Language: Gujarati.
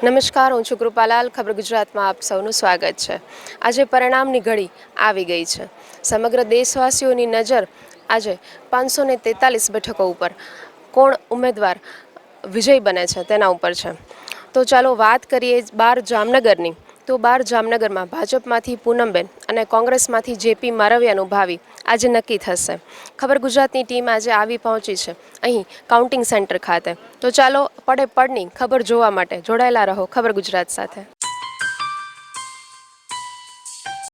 નમસ્કાર, હું છું કૃપાલાલ. ખબર ગુજરાતમાં આપ સૌનું સ્વાગત છે. આજે પરિણામની ઘડી આવી ગઈ છે. સમગ્ર દેશવાસીઓની નજર આજે 543 બેઠકો ઉપર કોણ ઉમેદવાર વિજય બને છે તેના ઉપર છે. તો ચાલો વાત કરીએ 12 જામનગરની. તો 12 જામનગરમાં ભાજપમાંથી પૂનમબેન અને કોંગ્રેસમાંથી જેપી મારવિયાનું ભાવિ આજે નક્કી થશે. ખબર ગુજરાતની ટીમ આજે આવી પહોંચી છે અહીં કાઉન્ટિંગ સેન્ટર ખાતે. તો ચાલો પડે પડની ખબર જોવા માટે જોડાયેલા રહો ખબર ગુજરાત સાથે.